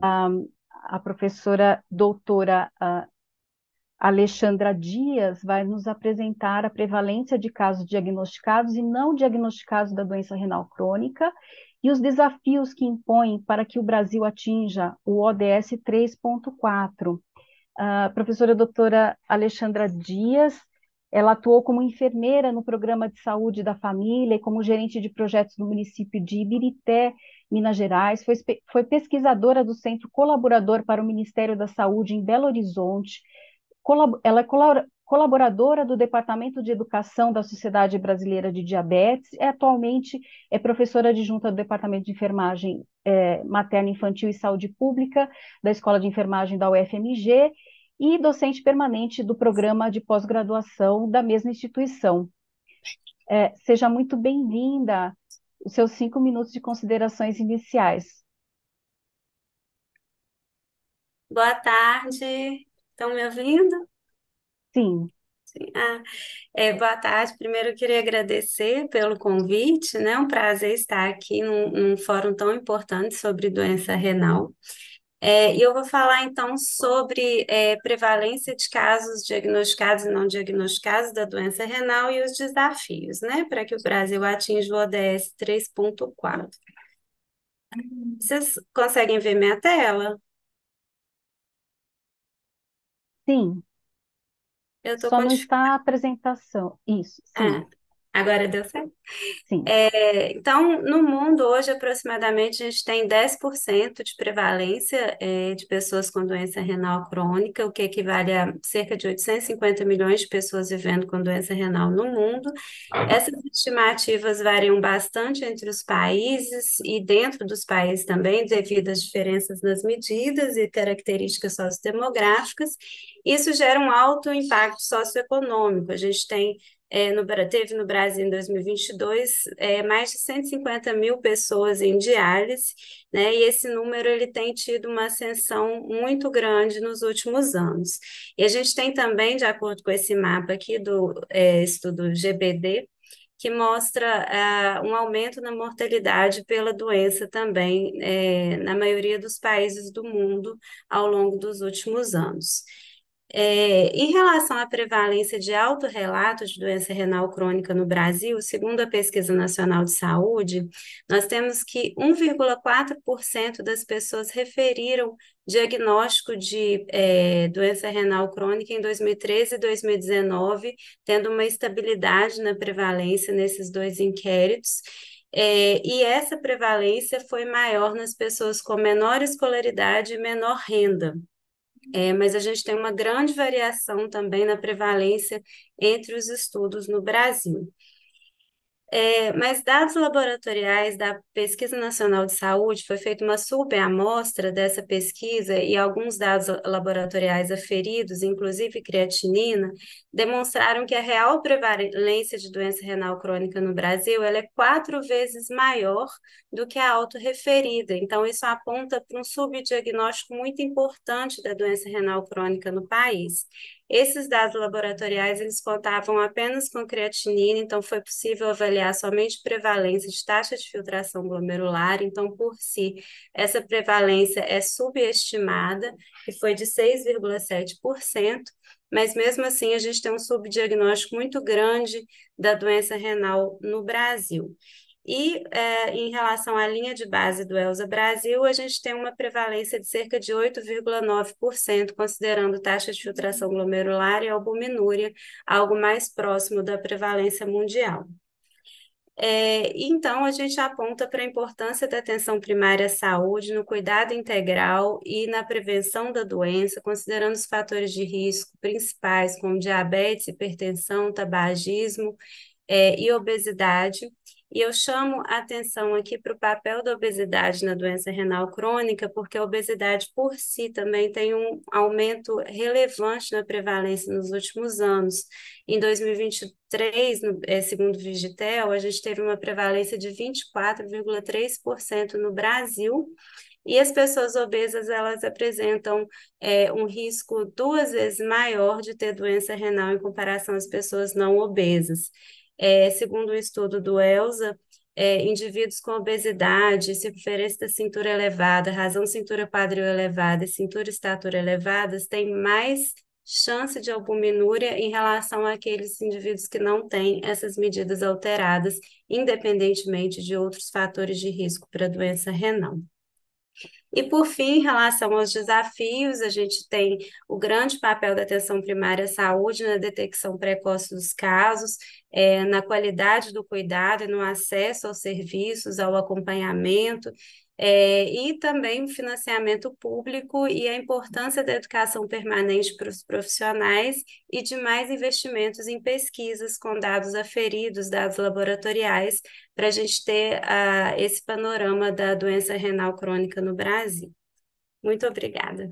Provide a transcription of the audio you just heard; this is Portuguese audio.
A professora doutora Alexandra Dias vai nos apresentar a prevalência de casos diagnosticados e não diagnosticados da doença renal crônica e os desafios que impõem para que o Brasil atinja o ODS 3.4. A professora doutora Alexandra Dias, ela atuou como enfermeira no programa de saúde da família e como gerente de projetos no município de Ibirité, Minas Gerais. Foi pesquisadora do Centro Colaborador para o Ministério da Saúde em Belo Horizonte. Ela é colaboradora do Departamento de Educação da Sociedade Brasileira de Diabetes. Atualmente é professora adjunta do Departamento de Enfermagem Materna, Infantil e Saúde Pública da Escola de Enfermagem da UFMG e docente permanente do programa de pós-graduação da mesma instituição. Seja muito bem-vinda. Os seus 5 minutos de considerações iniciais. Boa tarde, estão me ouvindo? Sim, Sim. Boa tarde. Primeiro eu queria agradecer pelo convite, né? É um prazer estar aqui num fórum tão importante sobre doença renal. E eu vou falar então sobre prevalência de casos diagnosticados e não diagnosticados da doença renal e os desafios, né? Para que o Brasil atinja o ODS 3.4. Vocês conseguem ver minha tela? sim. Eu estou Só com não está dificuldade. a apresentação. Isso, sim, Agora deu certo? sim. Então, no mundo, hoje, aproximadamente, a gente tem 10% de prevalência, de pessoas com doença renal crônica, o que equivale a cerca de 850 milhões de pessoas vivendo com doença renal no mundo. Essas estimativas variam bastante entre os países e dentro dos países também, devido às diferenças nas medidas e características sociodemográficas. Isso gera um alto impacto socioeconômico. A gente tem teve no Brasil em 2022 mais de 150 mil pessoas em diálise, né? E esse número ele tem tido uma ascensão muito grande nos últimos anos. E a gente tem também, de acordo com esse mapa aqui do estudo GBD, que mostra um aumento na mortalidade pela doença também, na maioria dos países do mundo ao longo dos últimos anos. Em relação à prevalência de autorrelato de doença renal crônica no Brasil, segundo a Pesquisa Nacional de Saúde, nós temos que 1,4% das pessoas referiram diagnóstico de doença renal crônica em 2013 e 2019, tendo uma estabilidade na prevalência nesses dois inquéritos. E essa prevalência foi maior nas pessoas com menor escolaridade e menor renda. Mas a gente tem uma grande variação também na prevalência entre os estudos no Brasil. Mas dados laboratoriais da Pesquisa Nacional de Saúde, foi feita uma subamostra dessa pesquisa e alguns dados laboratoriais aferidos, inclusive creatinina, demonstraram que a real prevalência de doença renal crônica no Brasil ela é 4 vezes maior do que a autorreferida. Então, isso aponta para um subdiagnóstico muito importante da doença renal crônica no país. Esses dados laboratoriais, eles contavam apenas com creatinina, então foi possível avaliar somente prevalência de taxa de filtração glomerular, então por si, essa prevalência é subestimada, que foi de 6,7%, mas mesmo assim a gente tem um subdiagnóstico muito grande da doença renal no Brasil. E em relação à linha de base do ELSA Brasil, a gente tem uma prevalência de cerca de 8,9%, considerando taxa de filtração glomerular e albuminúria, algo mais próximo da prevalência mundial. Então, a gente aponta para a importância da atenção primária à saúde, no cuidado integral e na prevenção da doença, considerando os fatores de risco principais, como diabetes, hipertensão, tabagismo, e obesidade. E eu chamo a atenção aqui para o papel da obesidade na doença renal crônica, porque a obesidade por si também tem um aumento relevante na prevalência nos últimos anos. Em 2023, segundo o Vigitel, a gente teve uma prevalência de 24,3% no Brasil, e as pessoas obesas, elas apresentam um risco 2 vezes maior de ter doença renal em comparação às pessoas não obesas. Segundo o estudo do ELSA, indivíduos com obesidade, circunferência da cintura elevada, razão cintura quadril elevada e cintura estatura elevadas têm mais chance de albuminúria em relação àqueles indivíduos que não têm essas medidas alteradas, independentemente de outros fatores de risco para a doença renal. E, por fim, em relação aos desafios, a gente tem o grande papel da atenção primária à saúde na detecção precoce dos casos, na qualidade do cuidado e no acesso aos serviços, ao acompanhamento, e também o financiamento público e a importância da educação permanente para os profissionais e de mais investimentos em pesquisas com dados aferidos, dados laboratoriais, para a gente ter esse panorama da doença renal crônica no Brasil. Muito obrigada.